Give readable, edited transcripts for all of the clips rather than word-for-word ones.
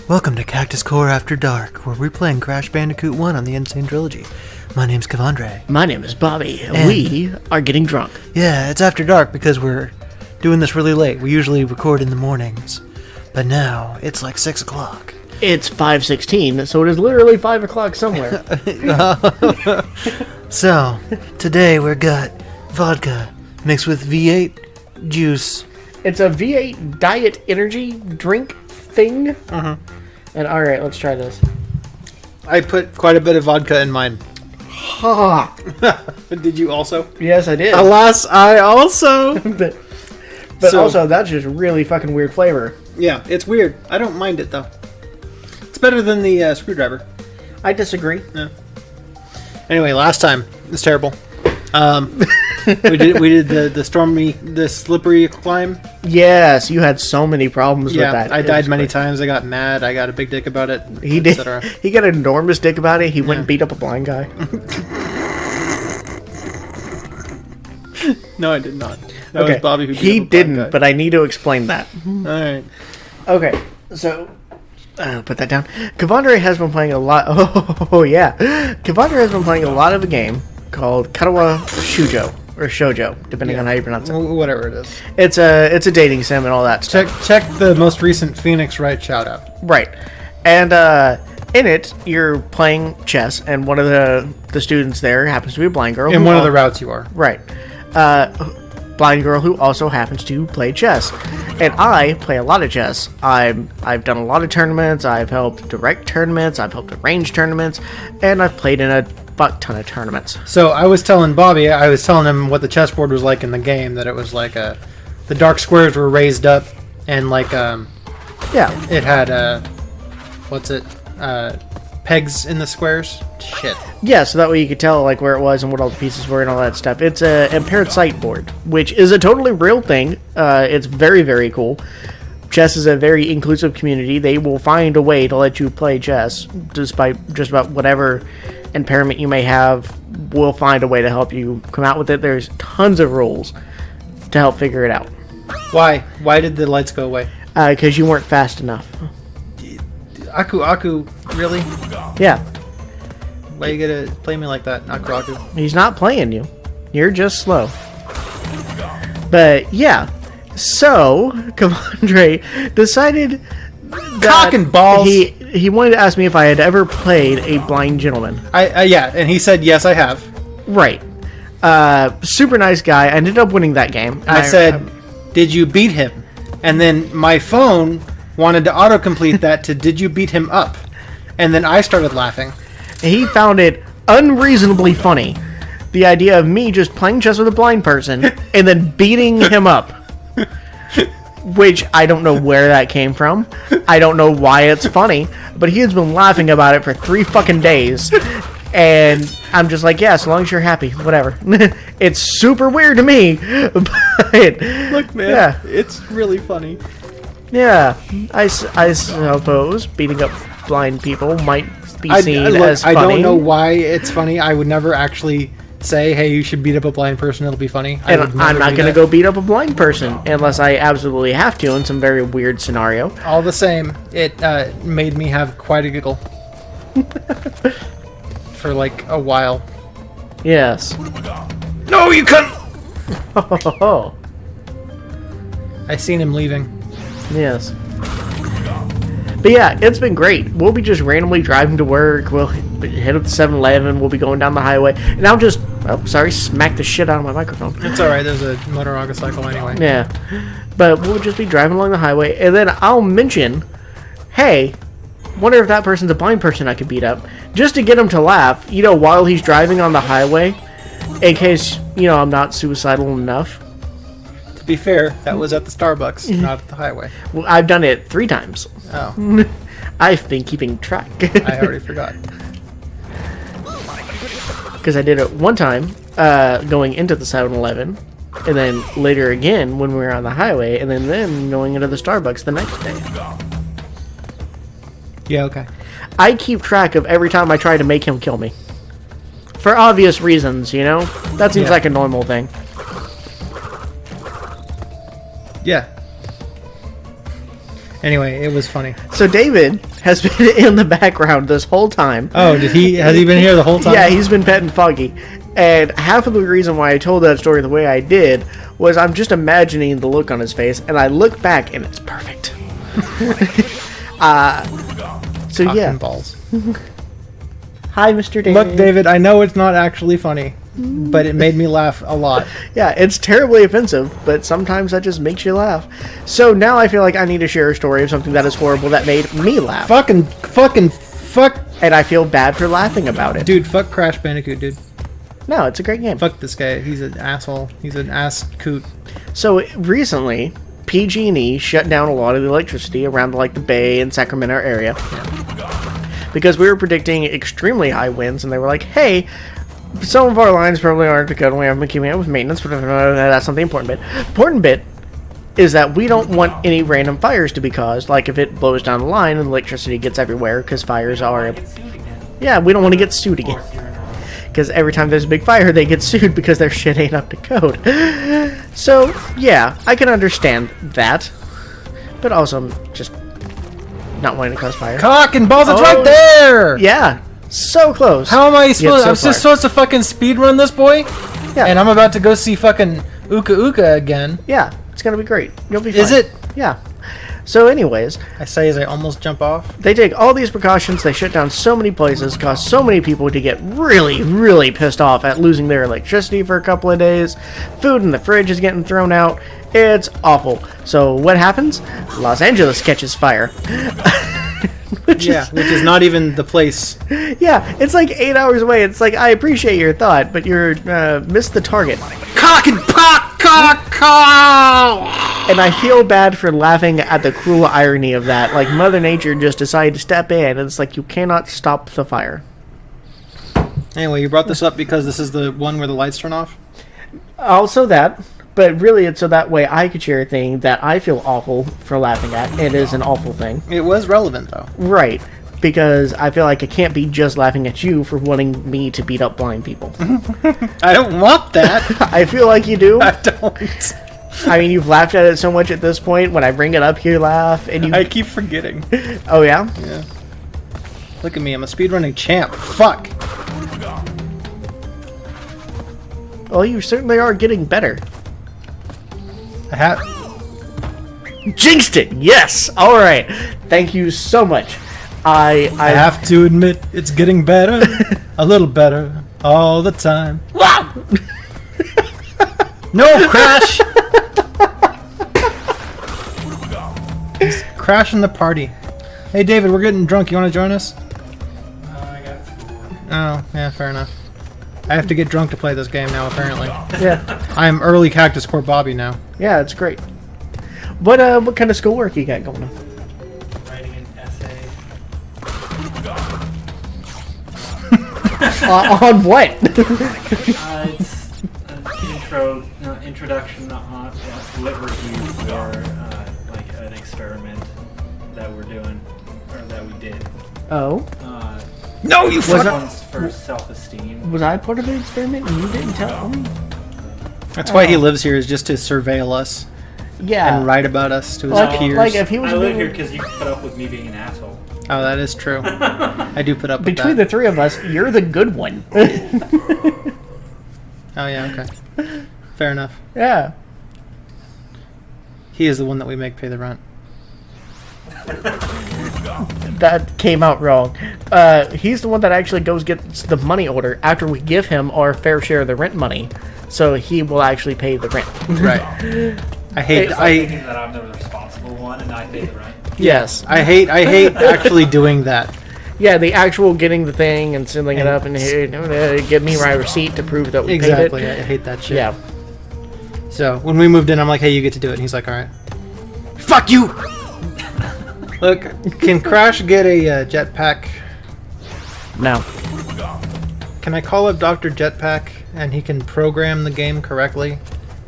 Welcome to Cactus Core After Dark, where we're playing Crash Bandicoot 1 on the N.Sane trilogy. My name's Kevandre. My name is Bobby, and we are getting drunk. Yeah, it's after dark because we're doing this really late. We usually record in the mornings, but now it's like 6 o'clock. It's 5:16, so it is literally 5 o'clock somewhere. So, today we got vodka mixed with V8 juice. It's a V8 diet energy drink thing. And alright, let's try this. I put quite a bit of vodka in mine. Ha! Did you also? Yes, I did. Alas, I also. but So- also, that's just really fucking weird flavor. Yeah, it's weird. I don't mind it though. It's better than the screwdriver. I disagree. Yeah. Anyway, last time it was terrible. we did the slippery climb. Yes, you had so many problems with that. I died many times. I got mad. I got a big dick about it. He did. He got an enormous dick about it. He went and beat up a blind guy. No, I did not. That was Bobby who beat he up a blind didn't, guy. but I need to explain that. All right. Okay, so put that down. Kevandre has been playing a lot. Oh yeah, Kevandre has been playing a lot of a game called Karawa Shujo or Shoujo, depending on how you pronounce it. Whatever it is. It's a dating sim and all that stuff. Check the most recent Phoenix Wright shout out. Right, and in it you're playing chess, and one of the students there happens to be a blind girl. In one of the routes you are. Right. Blind girl who also happens to play chess, and I play a lot of chess. I've done a lot of tournaments. I've helped direct tournaments. I've helped arrange tournaments, and I've played in a fuck ton of tournaments. So I was telling Bobby, I was telling him what the chessboard was like in the game. That it was like the dark squares were raised up, and like Yeah. it had pegs in the squares. Shit. Yeah, so that way you could tell like where it was and what all the pieces were and all that stuff. It's a impaired sight board, which is a totally real thing. It's very, very cool. Chess is a very inclusive community. They will find a way to let you play chess, despite just about whatever impairment you may have. We'll find a way to help you come out with it. There's tons of rules to help figure it out. Why? Why did the lights go away? Because you weren't fast enough. Aku, really? Yeah. Why you gotta play me like that, Aku? He's not playing you. You're just slow. But yeah, so Kevandre decided that Cock and balls. He wanted to ask me if I had ever played a blind gentleman. Yeah, and he said yes, I have. Right. Super nice guy. I ended up winning that game. I said, did you beat him? And then my phone wanted to autocomplete that to did you beat him up? And then I started laughing. He found it unreasonably funny. The idea of me just playing chess with a blind person and then beating him up. Which I don't know where that came from. I don't know why it's funny. But he has been laughing about it for 3 fucking days. And I'm just like, yeah, as long as you're happy, whatever. It's super weird to me. But, Look, man, yeah. it's really funny. Yeah, I suppose beating up blind people might be seen as funny. I don't know why it's funny. I would never actually say, hey, you should beat up a blind person. It'll be funny. And I'm not going to go beat up a blind person unless I absolutely have to in some very weird scenario. All the same, it made me have quite a giggle. For like a while. Yes. No, you couldn't! Oh, I seen him leaving. yes. But yeah, it's been great. We'll be just randomly driving to work. We'll hit up the 7-Eleven. We'll be going down the highway. And I'll just, smack the shit out of my microphone. It's alright, there's a motorcycle anyway. Yeah. But we'll just be driving along the highway. And then I'll mention, hey, wonder if that person's a blind person I could beat up. Just to get him to laugh, while he's driving on the highway. In case, I'm not suicidal enough. To be fair, that was at the Starbucks, not at the highway. Well, I've done it 3 times. Oh. I've been keeping track. I already forgot. Because I did it one time, going into the 7-Eleven, and then later again when we were on the highway, and then going into the Starbucks the next day. Yeah, okay. I keep track of every time I try to make him kill me. For obvious reasons, That seems like a normal thing. Yeah. Anyway, it was funny. So David has been in the background this whole time. Oh, has he been here the whole time? Yeah, he's been petting Foggy. And half of the reason why I told that story the way I did was I'm just imagining the look on his face, and I look back and it's perfect. So Cock yeah. and balls. Hi, Mr. David. Look, David, I know it's not actually funny, but it made me laugh a lot. Yeah, it's terribly offensive, but sometimes that just makes you laugh. So now I feel like I need to share a story of something that is horrible that made me laugh. Fuck. And I feel bad for laughing about it. Dude, fuck Crash Bandicoot, dude. No, it's a great game. Fuck this guy. He's an asshole. He's an ass coot. So recently, PG&E shut down a lot of the electricity around like the Bay and Sacramento area. Because we were predicting extremely high winds, and they were like, hey, some of our lines probably aren't good, and we haven't been keeping up with maintenance, but that's not the important bit. The important bit is that we don't want any random fires to be caused, like if it blows down the line and electricity gets everywhere, because fires are... Yeah, we don't want to get sued again. Because every time there's a big fire, they get sued because their shit ain't up to code. So, yeah, I can understand that. But also, I'm just not wanting to cause fire. Cock and balls, it's right there! Yeah, so close. How am I supposed... so I'm just supposed to fucking speedrun this boy? Yeah. And I'm about to go see fucking Uka Uka again. Yeah, it's gonna be great. You'll be fine. Is it? Yeah. So anyways, I say as I almost jump off. they take all these precautions, they shut down so many places, cause so many people to get really, really pissed off at losing their electricity for a couple of days. Food in the fridge is getting thrown out. It's awful. So what happens? Los Angeles catches fire. which is not even the place. Yeah, it's like 8 hours away. It's like, I appreciate your thought, but you're missed the target. Cock and cock, cock. And I feel bad for laughing at the cruel irony of that. Like, Mother Nature just decided to step in, and it's like, you cannot stop the fire. Anyway, you brought this up because this is the one where the lights turn off? Also that, but really it's so that way I could share a thing that I feel awful for laughing at. It is an awful thing. It was relevant, though. Right. Because I feel like I can't be just laughing at you for wanting me to beat up blind people. I don't want that. I feel like you do. I don't. I mean, you've laughed at it so much at this point. When I bring it up, you laugh, and you... I keep forgetting. Oh, yeah? Yeah. Look at me, I'm a speedrunning champ. Fuck. Well, you certainly are getting better. I have... Jinxed it! Yes! Alright. Thank you so much. I have to admit, it's getting better. A little better. All the time. Wow! No, Crash! He's crashing the party. Hey, David, we're getting drunk. You want to join us? I got Oh, yeah, fair enough. I have to get drunk to play this game now, apparently. Yeah. I'm early Cactus Core Bobby now. Yeah, it's great. What kind of schoolwork you got going on? writing an essay. On what? It's an introduction on lit review for like an experiment that we're doing, or that we did. Oh. No, you This fuck! one's for self-esteem. Was I part of the experiment and you didn't tell me? That's why he lives here, is just to surveil us Yeah. and write about us to his Like, peers. like if he was I live being- here because you put up with me being an asshole. Oh, that is true. I do put up with between that. the three of us, you're the good one. Oh, yeah, okay. Fair enough. Yeah. He is the one that we make pay the rent. That came out wrong. He's the one that actually goes gets the money order after we give him our fair share of the rent money, so he will actually pay the rent. Right. I hate... So I'm thinking that I'm the responsible one and I pay the rent. Yes. I hate actually doing that. Yeah, the actual getting the thing and sealing it up and give me my receipt to prove that we Exactly. paid I it. hate that shit. Yeah. So, when we moved in, I'm like, hey, you get to do it. And he's like, alright. Fuck you! Look, can Crash get a jetpack? No. Can I call up Dr. Jetpack and he can program the game correctly?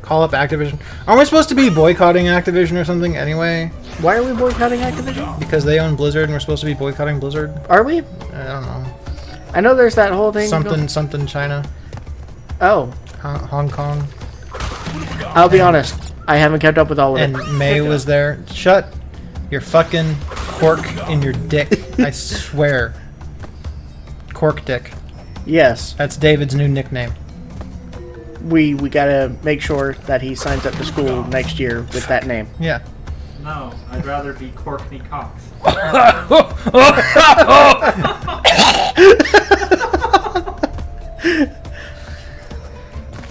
Call up Activision. Aren't we supposed to be boycotting Activision or something anyway? Why are we boycotting Activision? Because they own Blizzard and we're supposed to be boycotting Blizzard? Are we? I don't know. I know there's that whole thing. Something China. Oh. Hong Kong. I'll be honest. I haven't kept up with all of And it. May was there. Shut Your fucking cork in your dick. I swear. Cork dick. Yes. That's David's new nickname. We gotta make sure that he signs up to school next year with that name. Yeah. No, I'd rather be Courtney Cox.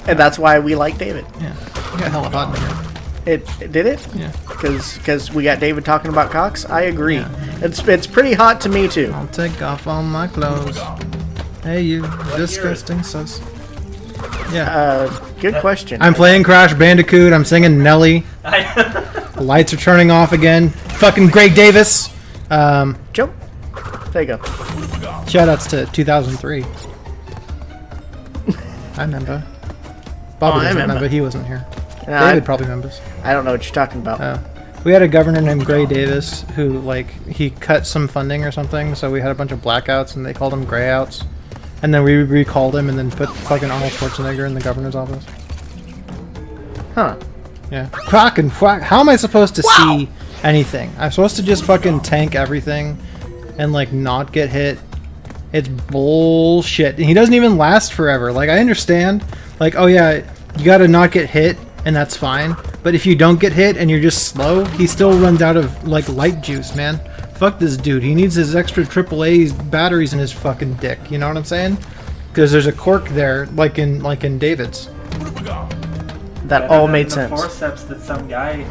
And that's why we like David. Yeah. You got hella hot in here. It did it? Yeah. Because we got David talking about Cox? I agree. Yeah. It's pretty hot to me, too. I'll take off all my clothes. Hey, you disgusting sus. Yeah. Good question. I'm playing Crash Bandicoot. I'm singing Nelly. The lights are turning off again. Fucking Greg Davis. Jump. There you go. Shoutouts to 2003. I remember. Bobby doesn't remember. He wasn't here. No, David probably remembers. I don't know what you're talking about. We had a governor named Gray Davis who, like, he cut some funding or something, so we had a bunch of blackouts, and they called them grayouts. And then we recalled him and then put fucking Arnold Schwarzenegger in the governor's office. Huh. Yeah. Quack and quack. How am I supposed to see anything? I'm supposed to just fucking tank everything and, like, not get hit. It's bullshit. And he doesn't even last forever. Like, I understand. Like, oh yeah, you gotta not get hit, and that's fine. But if you don't get hit and you're just slow, he still runs out of, like, light juice, man. Fuck this dude. He needs his extra AAA batteries in his fucking dick. You know what I'm saying? Because there's a cork there, like in David's. That all made sense. Forceps that some guy.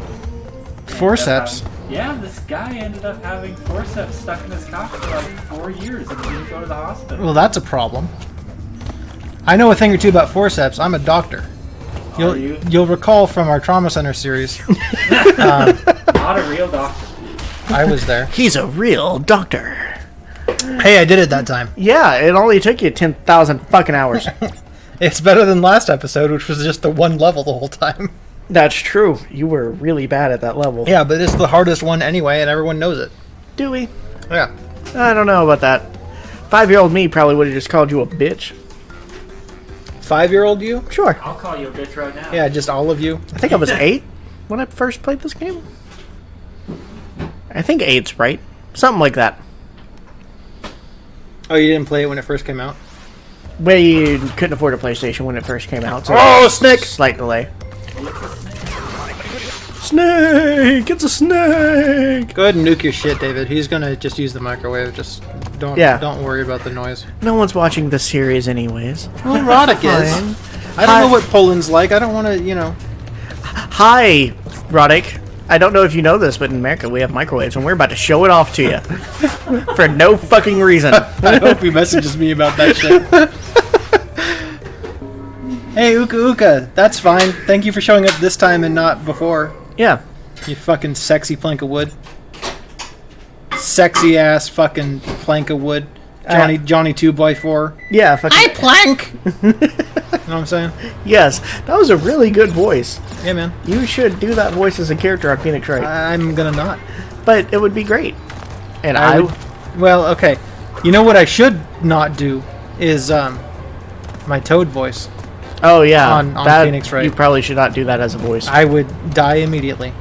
Forceps? Yeah, this guy ended up having forceps stuck in his cock for like 4 years and didn't go to the hospital. Well, that's a problem. I know a thing or two about forceps. I'm a doctor. You'll recall from our trauma center series. Not a real doctor. I was there. He's a real doctor. Hey, I did it that time. Yeah, it only took you 10,000 fucking hours. It's better than last episode, which was just the one level the whole time. That's true. You were really bad at that level. Yeah, but it's the hardest one anyway, and everyone knows it. Do we? Yeah. I don't know about that. 5-year-old me probably would have just called you a bitch. 5-year-old you? Sure. I'll call you a bitch right now. Yeah, just all of you. I think I was 8 when I first played this game. I think 8's right. Something like that. Oh, you didn't play it when it first came out? We couldn't afford a PlayStation when it first came out. So Oh, snake! Slight delay. Snake! It's a snake! Go ahead and nuke your shit, David. He's gonna just use the microwave. Just don't worry about the noise. No one's watching this series anyways. Well, Roddick is. I don't know what Poland's like. I don't want to, Hi, Roddick. I don't know if you know this, but in America we have microwaves, and we're about to show it off to you. For no fucking reason. I hope he messages me about that shit. Hey, Uka Uka. That's fine. Thank you for showing up this time and not before. Yeah. You fucking sexy plank of wood. Sexy ass fucking plank of wood. Johnny 2x4. Yeah. Fucking... plank! You know what I'm saying? Yes. That was a really good voice. Yeah, man. You should do that voice as a character on Phoenix Wright. I'm gonna not. But it would be great. And Well, okay. You know what I should not do is my Toad voice. Oh yeah, on Phoenix Wright. You probably should not do that as a voice. I would die immediately,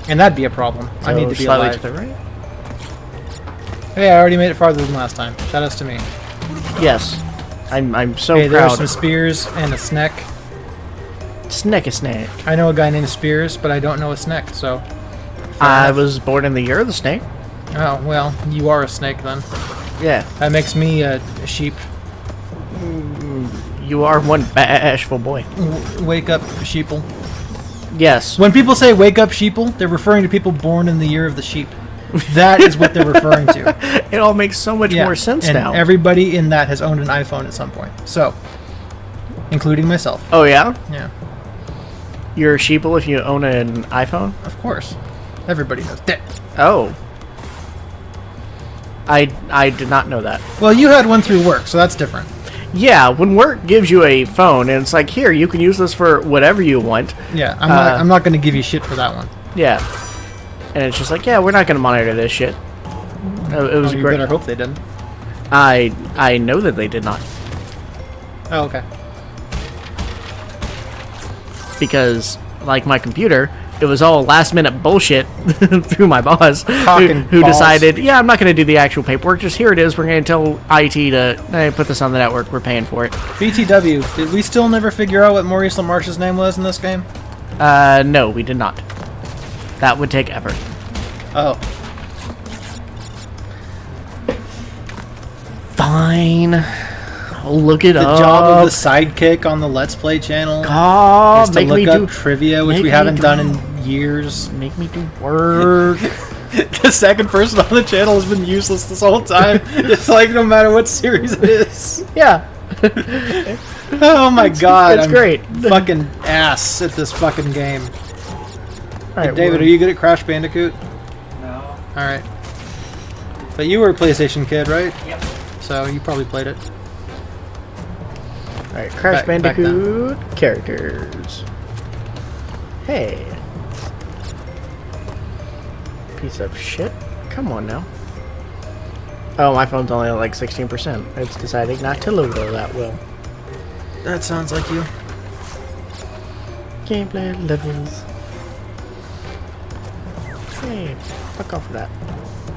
and that'd be a problem. So I need to be slightly alive. to the right. Hey, I already made it farther than last time. Shout outs to me. Yes, I'm so Hey, proud. there's some spears and a snack. Snack a snack. I know a guy named Spears, but I don't know a snack. So I was born in the year of the snake. oh well, you are a snake then. Yeah, That makes me a sheep. you are one bashful boy. Wake up, sheeple. Yes. When people say "wake up, sheeple," they're referring to people born in the year of the sheep. That is what they're referring to. It all makes so much Yeah, more sense and now. everybody in that has owned an iPhone at some point. So, including myself. Oh yeah? Yeah, You're a sheeple if you own an iPhone? of course. Everybody knows that. Oh. I did not know that. Well, you had one through work, so that's different. Yeah, when work gives you a phone and it's like, here, you can use this for whatever you want. Yeah, I'm not going to give you shit for that one. Yeah. And it's just like, yeah, we're not going to monitor this shit. It was You great. better hope they didn't. I know that they did not. Oh, okay. Because, like my computer, it was all last minute bullshit through my boss, who balls. decided, yeah, I'm not going to do the actual paperwork. Just here it is. We're going to tell IT to put this on the network. We're paying for it. BTW, did we still never figure out what Maurice LaMarche's name was in this game? No, we did not. That would take effort. Oh. Fine. I'll look it The up. job of the sidekick on the Let's Play channel God, is to make me look up do trivia, which make we me haven't do- done in years. Make me do work. The second person on the channel has been useless this whole time. It's like no matter what series it is. Yeah. Oh my god. that's I'm great. Fucking ass at this fucking game. All right, David, are you good at Crash Bandicoot? No. Alright. But you were a PlayStation kid, right? Yep. So you probably played it. All right, Crash Back Bandicoot characters. Hey. Piece of shit. Come on now. Oh, my phone's only at like 16%. It's deciding not to load all that well. That sounds like you. Gameplay levels. Hey, fuck off of that.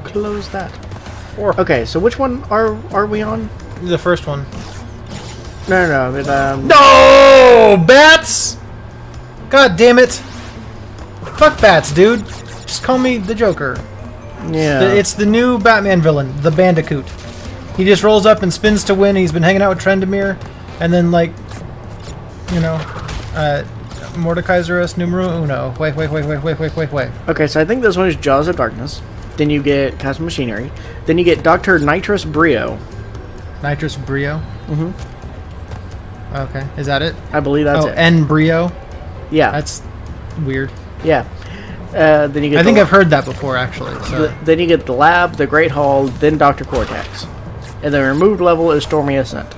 Close that. Okay, so which one are we on? The first one. No, but No! Bats! God damn it! Fuck bats, dude. Just call me the Joker. yeah. It's the new Batman villain, the Bandicoot. He just rolls up and spins to win. He's been hanging out with Trendemir, and then like, you know, Mordekaiserus numero uno. Wait. Okay, so I think this one is Jaws of Darkness. Then you get Custom Machinery. Then you get Dr. Nitrous Brio. Nitrous Brio. Mhm. Okay, is that it? I believe that's it. N Brio. Yeah. That's weird. Yeah. Then you get I think I've heard that before, actually. So. then you get the Lab, the Great Hall, then Dr. Cortex. And the removed level is Stormy Ascent.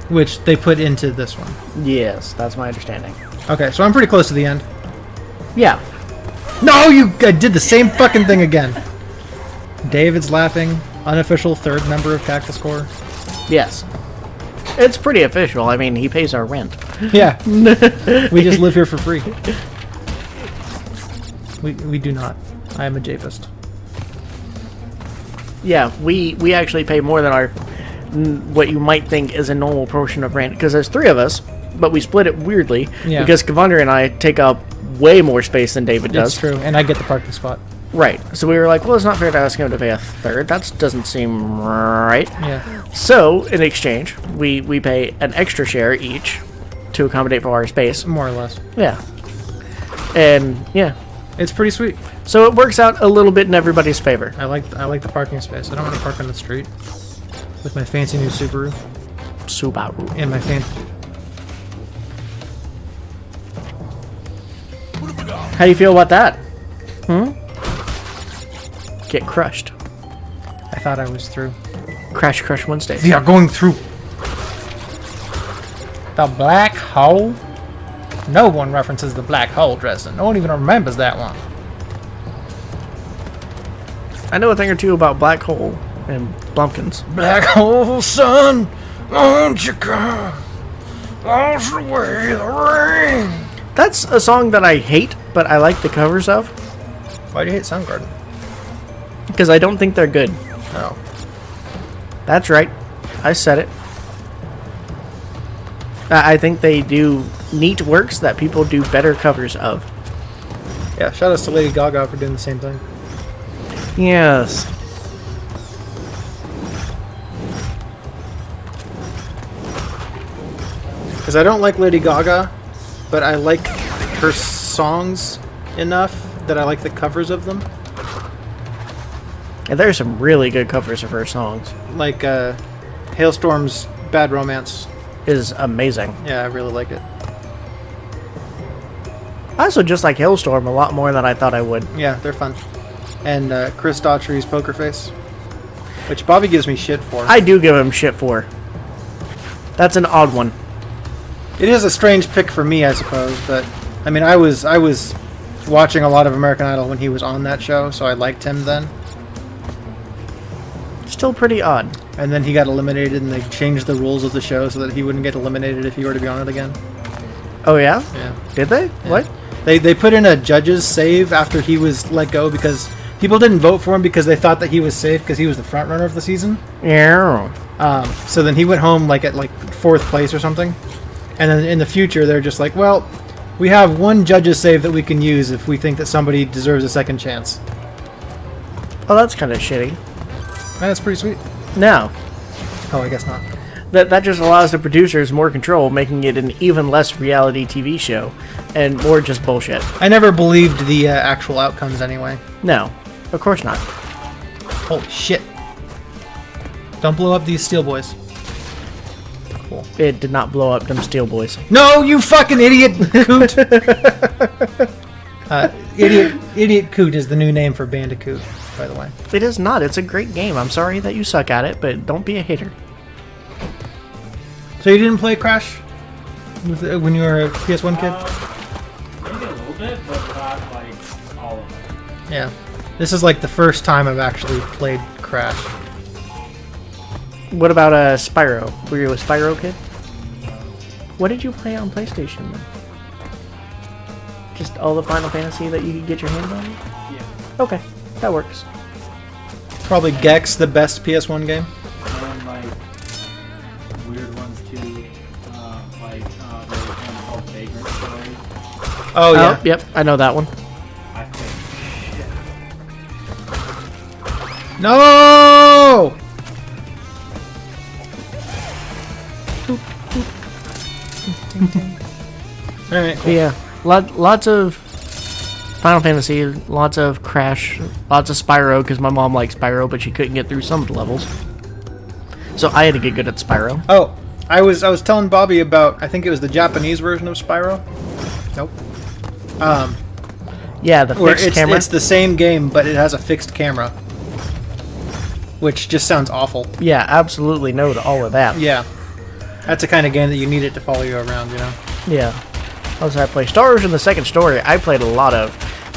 Which they put into this one. Yes, that's my understanding. Okay, so I'm pretty close to the end. Yeah. No, I did the same fucking thing again. David's laughing. Unofficial third member of Cactus Corps. Yes. It's pretty official. I mean, he pays our rent. Yeah. We just live here for free. We do not. I am a Japist. Yeah, we actually pay more than our what you might think is a normal portion of rent, because there's three of us, but we split it weirdly Yeah. because Kevandre and I take up way more space than David does. That's true, and I get the parking spot. Right. So we were like, well, it's not fair to ask him to pay a third. That doesn't seem right. Yeah. So in exchange, we pay an extra share each to accommodate for our space. More or less. Yeah. And yeah. It's pretty sweet. So it works out a little bit in everybody's favor. I like the parking space. I don't want to park on the street with my fancy new Subaru Subaru. and my How do you feel about that? Get crushed. I thought I was through. Crash Crush Wednesday. We are going through the black hole. No one references the black hole, Dresden. No one even remembers that one. I know a thing or two about Black Hole and Blumpkins. Black hole, sun, won't you come? Wash away the rain. That's a song that I hate, but I like the covers of, Why do you hate Soundgarden? because I don't think they're good. Oh. That's right. I said it. I think they do neat works that people do better covers of. Yeah, shout outs to Lady Gaga for doing the same thing. Yes. Because I don't like Lady Gaga, but I like her songs enough that I like the covers of them. And there's some really good covers of her songs. Like Hailstorm's Bad Romance. Is amazing. Yeah, I really like it. I also just like Hailstorm a lot more than I thought I would. Yeah, they're fun. And Chris Daughtry's Poker Face, which Bobby gives me shit for. I do give him shit for. That's an odd one. It is a strange pick for me, I suppose, but I mean, I was watching a lot of American Idol when he was on that show, so I liked him then. Still pretty odd. And then he got eliminated, and they changed the rules of the show so that he wouldn't get eliminated if he were to be on it again. Oh yeah? Yeah. Did they? Yeah. What? They put in a judge's save after he was let go because people didn't vote for him because they thought that he was safe because he was the front runner of the season. Yeah. So then he went home like at like 4th place or something. And then in the future, they're just like, well, we have one judge's save that we can use if we think that somebody deserves a second chance. Oh, that's kind of shitty. That's pretty sweet. No. Oh, I guess not. That just allows the producers more control, making it an even less reality TV show, and more just bullshit. I never believed the actual outcomes anyway. No, of course not. Holy shit. Don't blow up these steel boys. Cool. It did not blow up them steel boys. No, you fucking idiot coot! Idiot Coot is the new name for Bandicoot, by the way. It is not. It's a great game. I'm sorry that you suck at it, but don't be a hater. So you didn't play Crash when you were a PS1 kid? Maybe a little bit, but not like all of it. Yeah. This is like the first time I've actually played Crash. What about Spyro? Were you a Spyro kid? What did you play on PlayStation then? Just all the Final Fantasy that you could get your hands on? Yeah. Okay, that works. Probably Gex, the best PS1 game. And like weird ones too, like there's one called Vagrant Story. Oh, yeah. Yep, I know that one. I think shit. No! Alright, But cool. yeah, lots of Final Fantasy, lots of Crash, lots of Spyro, because my mom liked Spyro, but she couldn't get through some of the levels. So I had to get good at Spyro. Oh, I was telling Bobby about, I think it was the Japanese version of Spyro. Nope. Yeah, the Where fixed camera. it's the same game, but it has a fixed camera. Which just sounds awful. Yeah, absolutely no to all of that. Yeah. That's the kind of game that you need it to follow you around, you know? Yeah. Also, I play Star Ocean: The Second Story. I played a lot of,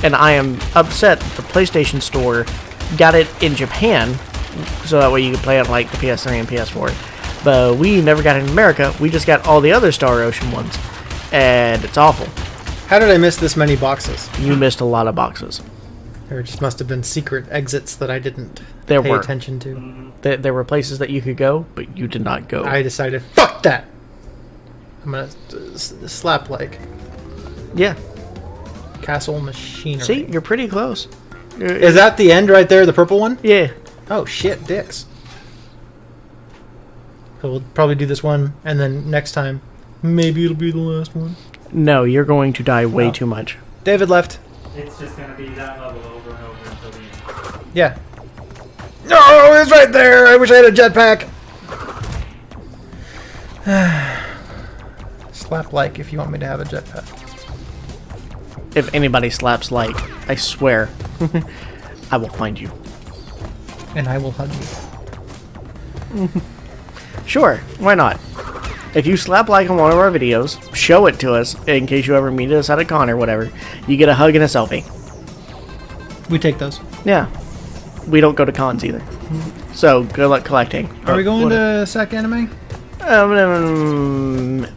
and I am upset that the PlayStation Store got it in Japan, so that way you could play it on like the PS3 and PS4. But we never got it in America. We just got all the other Star Ocean ones, and it's awful. How did I miss this many boxes? You missed a lot of boxes. There just must have been secret exits that I didn't There pay were. attention to. There were places that you could go, but you did not go. I decided, fuck that! I'm gonna slap like Yeah. Castle Machinery. See, you're pretty close. Is that the end right there, the purple one? Yeah. Oh shit, dicks. So we'll probably do this one, and then next time, maybe it'll be the last one. No, you're going to die way Oh. too much. David left. It's just gonna be that level over and over until the end. Yeah. No, it's right there! I wish I had a jetpack! Slap like if you want me to have a jetpack. If anybody slaps like, I swear, I will find you. And I will hug you. Sure, why not? If you slap like on one of our videos, show it to us in case you ever meet us at a con or whatever, you get a hug and a selfie. We take those. Yeah. We don't go to cons either. So, good luck collecting. Are we going to SAC Anime?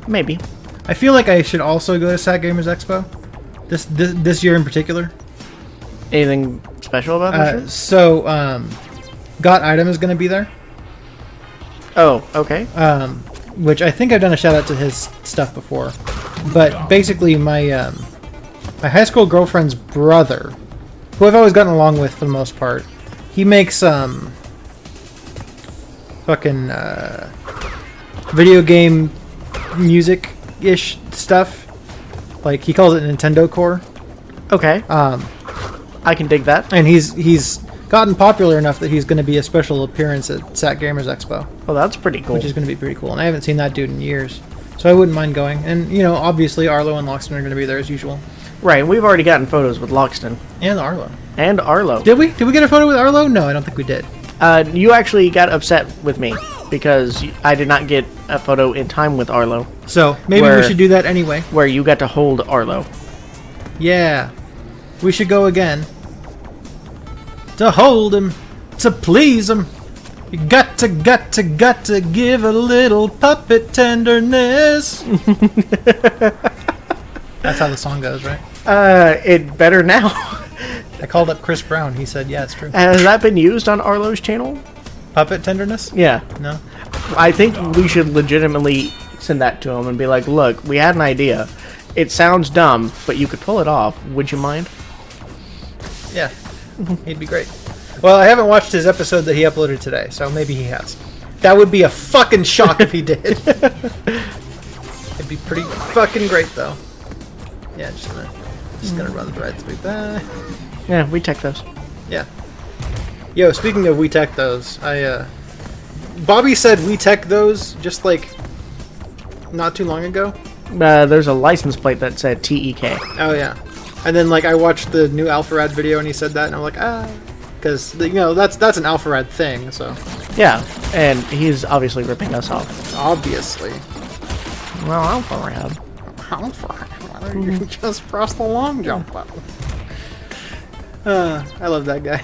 Maybe. I feel like I should also go to SAC Gamers Expo. This year in particular. Anything special about this? So, Got Item is going to be there. Oh, okay. Which I think I've done a shout out to his stuff before. But basically, my high school girlfriend's brother, who I've always gotten along with for the most part, he makes fucking video game music-ish stuff. Like, he calls it Nintendo Core. Okay. I can dig that. And he's gotten popular enough that he's going to be a special appearance at SAC Gamers Expo, Oh, that's pretty cool. which is going to be pretty cool. And I haven't seen that dude in years, so I wouldn't mind going. And, you know, obviously Arlo and Loxton are going to be there as usual. Right, we've already gotten photos with Loxton. And Arlo. And Arlo. Did we? Did we get a photo with Arlo? No, I don't think we did. You actually got upset with me because I did not get a photo in time with Arlo, So maybe we should do that anyway. where you got to hold Arlo. Yeah. We should go again. To hold him. To please him. You got to give a little puppet tenderness. That's how the song goes, right? It better now. I called up Chris Brown. He said, yeah, it's true. Has that been used on Arlo's channel? Puppet tenderness? Yeah. No. I think we should legitimately send that to him and be like, look, we had an idea. It sounds dumb, but you could pull it off. Would you mind? Yeah. He'd be great. Well, I haven't watched his episode that he uploaded today, so maybe he has. That would be a fucking shock if he did. It'd be pretty fucking great, though. Yeah, just gonna run right through that. Yeah, we tech those. Yeah. Yo, speaking of we tech those, Bobby said we tech those just like not too long ago. There's a license plate that said TEK. Oh yeah. And then like I watched the new Alpharad video and he said that and I'm like, because you know that's an Alpharad thing, so. Yeah, and he's obviously ripping us off. Obviously. Well, Alpharad. Why don't you just press the long jump button? I love that guy.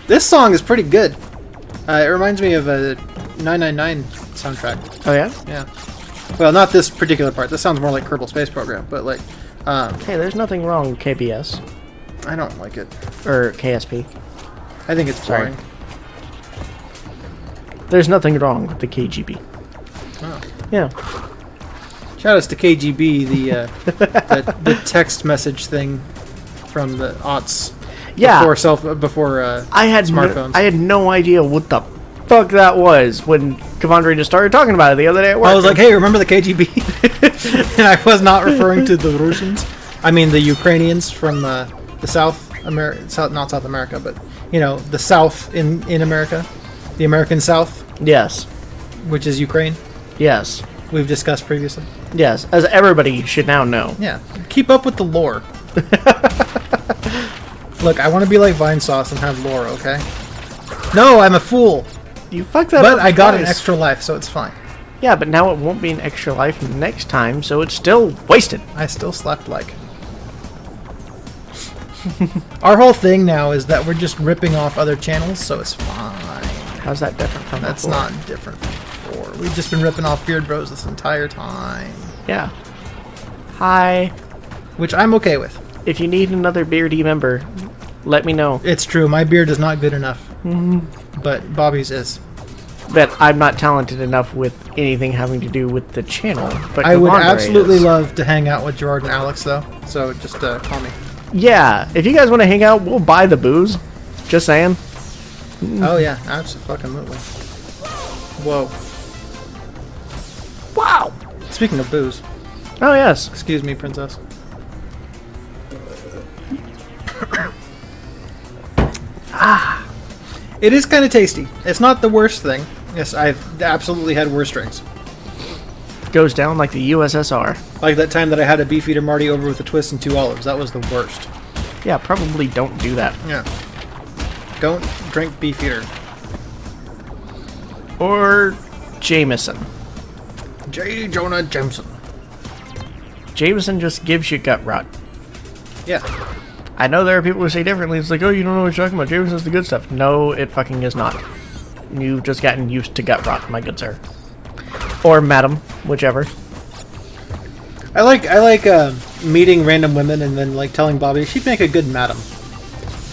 This song is pretty good. It reminds me of a 999 soundtrack. Oh yeah? Yeah. Well, not this particular part. This sounds more like Kerbal Space Program, but like, Hey, there's nothing wrong with KBS. I don't like it. Or KSP. I think it's Sorry. boring. There's nothing wrong with the KGB. Oh. Yeah. Shoutouts to KGB, the text message thing from the aughts. Yeah. Before I had smartphones. I had no idea what the fuck that was when Kevandre just started talking about it the other day at work. I was like, hey, remember the KGB? And I was not referring to the Russians. I mean the Ukrainians from the South America, not South America, but you know the South in America, the American South. Yes. Which is Ukraine. Yes. We've discussed previously. Yes, as everybody should now know. Yeah. Keep up with the lore. Look, I want to be like Vine Sauce and have lore, okay? No, I'm a fool. You fucked that up But I got an twice. extra life, so it's fine. Yeah, but now it won't be an extra life next time, so it's still wasted. I still slept like. Our whole thing now is that we're just ripping off other channels, so it's fine. How's that different from That's before? not different from before. We've just been ripping off Beard Bros this entire time. Yeah. Hi. Which I'm okay with. If you need another beardy member, let me know. It's true, my beard is not good enough. But Bobby's is. But I'm not talented enough with anything having to do with the channel. But I would Kevandre absolutely is. love to hang out with Gerard and Alex, though. So just call me. Yeah, if you guys want to hang out, we'll buy the booze. Just saying. Oh yeah, absolutely. Whoa. Wow. Speaking of booze, Oh, yes. excuse me, princess. It is kind of tasty. It's not the worst thing. Yes, I've absolutely had worse drinks. Goes down like the USSR. Like that time that I had a Beefeater Marty over with a twist and 2 olives. That was the worst. Yeah, probably don't do that. Yeah. Don't drink Beefeater. Or Jameson. J. Jonah Jameson. Jameson just gives you gut rot. Yeah. I know there are people who say differently. It's like, oh, you don't know what you're talking about. Jameson's the good stuff. No, it fucking is not. You've just gotten used to gut rot, my good sir. Or madam, whichever. I like meeting random women and then like telling Bobby she'd make a good madam.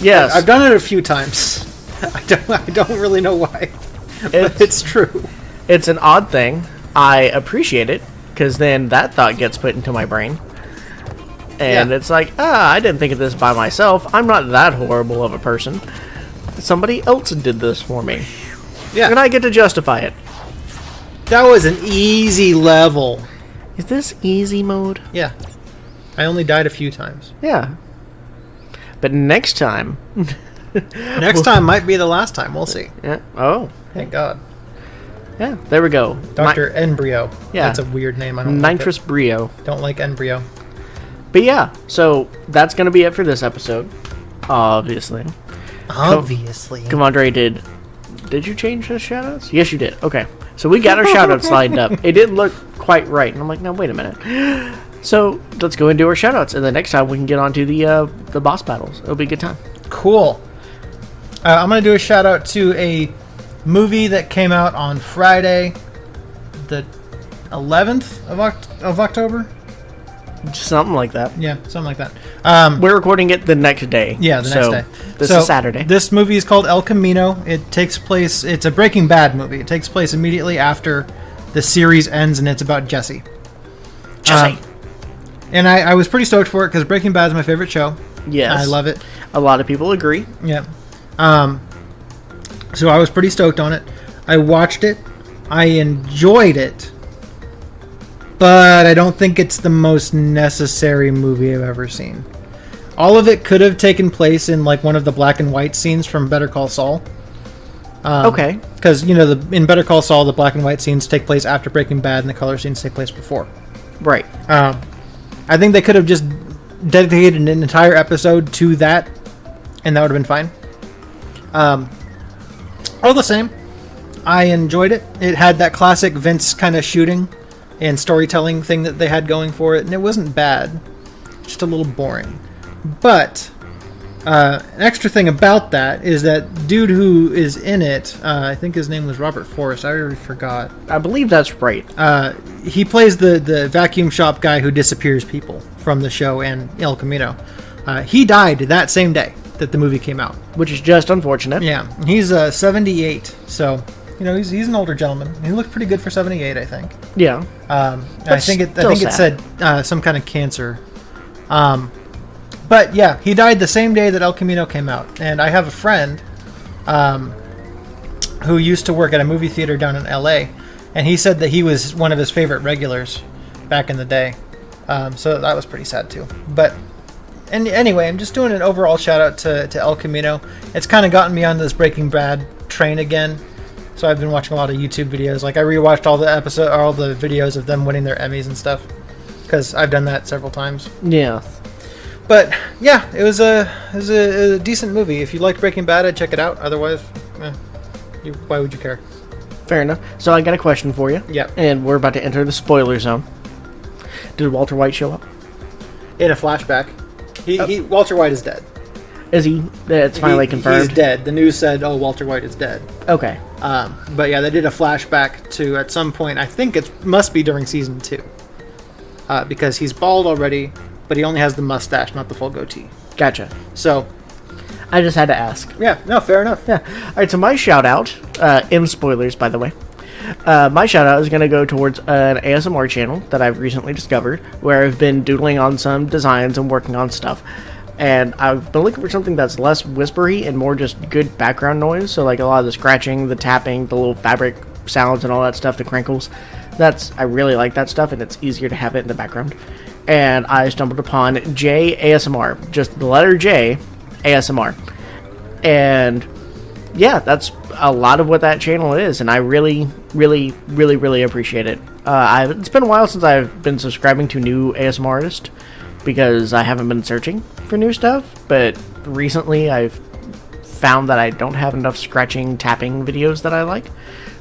Yes. I've done it a few times. I don't really know why, but it's true. It's an odd thing. I appreciate it, because then that thought gets put into my brain. And Yeah. it's like, I didn't think of this by myself. I'm not that horrible of a person. Somebody else did this for me. Yeah, And I get to justify it. that was an easy level. Is this easy mode? Yeah, I only died a few times. Yeah. But next time... Next time might be the last time. We'll see. Yeah. Oh. Thank God. Yeah, there we go. Dr. Embryo. Yeah. That's a weird name. I don't Nitrous Brio. like it. Don't like embryo. But yeah, so that's going to be it for this episode. Obviously. Obviously. Kevandre did you change the shoutouts? Yes, you did. Okay. So we got our shoutouts lined up. It didn't look quite right. And I'm like, no, wait a minute. So let's go and do our shoutouts. And the next time we can get on to the boss battles. It'll be a good time. Cool. I'm going to do a shout out to a movie that came out on Friday, the 11th of October. Something like that. Yeah, something like that. We're recording it the next day. Yeah, the next day. This So, is Saturday. This movie is called El Camino. It takes place... It's a Breaking Bad movie. It takes place immediately after the series ends, and it's about Jesse. Jesse. And I was pretty stoked for it, because Breaking Bad is my favorite show. Yes. I love it. A lot of people agree. Yeah. So I was pretty stoked on it. I watched it. I enjoyed it. But I don't think it's the most necessary movie I've ever seen. All of it could have taken place in like one of the black and white scenes from Better Call Saul. Okay. Because, in Better Call Saul, the black and white scenes take place after Breaking Bad and the color scenes take place before. Right. I think they could have just dedicated an entire episode to that, and that would have been fine. All the same, I enjoyed it. It had that classic Vince kind of shooting and storytelling thing that they had going for it, and it wasn't bad. Just a little boring. But an extra thing about that is that dude who is in it, I think his name was Robert Forrest. I already forgot. I believe that's right. He plays the vacuum shop guy who disappears people from the show and El Camino. He died that same day that the movie came out. Which is just unfortunate. Yeah, he's 78, so he's an older gentleman. He looked pretty good for 78, I think. Yeah. I think it said some kind of cancer. But yeah, he died the same day that El Camino came out. And I have a friend who used to work at a movie theater down in LA, and he said that he was one of his favorite regulars back in the day. So that was pretty sad too. But anyway, I'm just doing an overall shout out to El Camino. It's kind of gotten me on this Breaking Bad train again. So I've been watching a lot of YouTube videos. Like I rewatched all the videos of them winning their Emmys and stuff, because I've done that several times. Yeah. But yeah, it was a decent movie. If you liked Breaking Bad, I'd check it out. Otherwise, why would you care? Fair enough. So I got a question for you. Yep. And we're about to enter the spoiler zone. Did Walter White show up? In a flashback, Walter White is dead. Is he? It's finally confirmed. He's dead. The news said, "Oh, Walter White is dead." Okay. But yeah, they did a flashback to at some point. I think it must be during season 2, because he's bald already, but he only has the mustache, not the full goatee. Gotcha. So, I just had to ask. Yeah. No, fair enough. Yeah. All right. So my shout out, in spoilers, by the way. My shout out is going to go towards an ASMR channel that I've recently discovered, where I've been doodling on some designs and working on stuff. And I've been looking for something that's less whispery and more just good background noise. So like a lot of the scratching, the tapping, the little fabric sounds and all that stuff, the crinkles. I really like that stuff, and it's easier to have it in the background. And I stumbled upon J ASMR, just the letter J ASMR. And yeah, that's a lot of what that channel is, and I really, really, really, really appreciate it. It's been a while since I've been subscribing to new ASMR artists, because I haven't been searching for new stuff, but recently I've found that I don't have enough scratching, tapping videos that I like,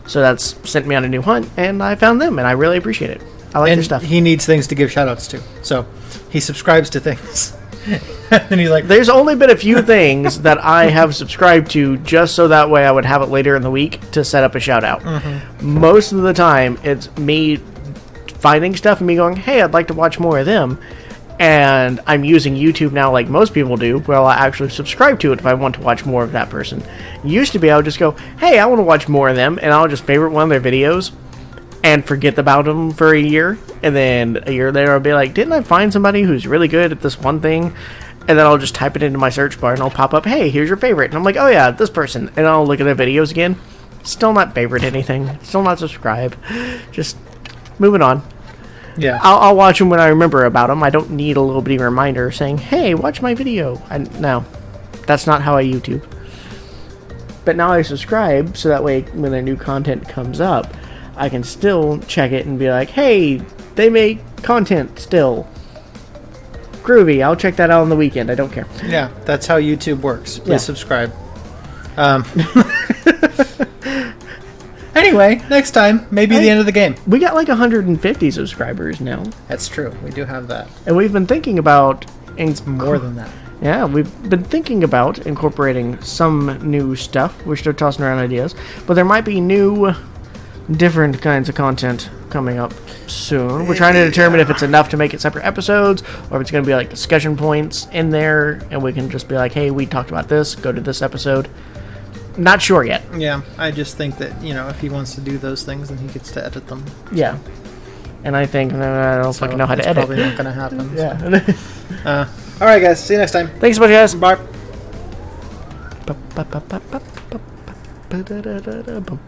so that's sent me on a new hunt, and I found them, and I really appreciate it. I like their stuff. He needs things to give shoutouts to, so he subscribes to things. And he's like, there's only been a few things that I have subscribed to just so that way I would have it later in the week to set up a shout out. Mm-hmm. Most of the time, it's me finding stuff and me going, hey, I'd like to watch more of them. And I'm using YouTube now like most people do, where I'll actually subscribe to it if I want to watch more of that person. Used to be I would just go, hey, I want to watch more of them, and I'll just favorite one of their videos and forget about them for a year. And then a year later I'll be like, didn't I find somebody who's really good at this one thing? And then I'll just type it into my search bar and it'll pop up, hey, here's your favorite. And I'm like, oh yeah, this person. And I'll look at their videos again. Still not favorite anything. Still not subscribe. Just moving on. yeah. I'll watch them when I remember about them. I don't need a little bitty reminder saying, hey, watch my video. No, that's not how I YouTube. But now I subscribe, so that way when their new content comes up, I can still check it and be like, hey, they make content still. Groovy, I'll check that out on the weekend. I don't care. Yeah, that's how YouTube works. Please Yeah. subscribe. Anyway, next time, maybe the end of the game. We got like 150 subscribers now. That's true. We do have that. And we've been thinking about... It's more than that. Yeah, we've been thinking about incorporating some new stuff. We're still tossing around ideas. But there might be new different kinds of content coming up soon. We're trying to determine if it's enough to make it separate episodes, or if it's going to be like discussion points in there, and we can just be like, hey, we talked about this, go to this episode. Not sure yet. Yeah, I just think that, if he wants to do those things, then he gets to edit them. Yeah. And I think I don't fucking know how to It's edit. probably not going to happen. Yeah. Alright, guys. See you next time. Thanks so much, guys. Bye. Bum.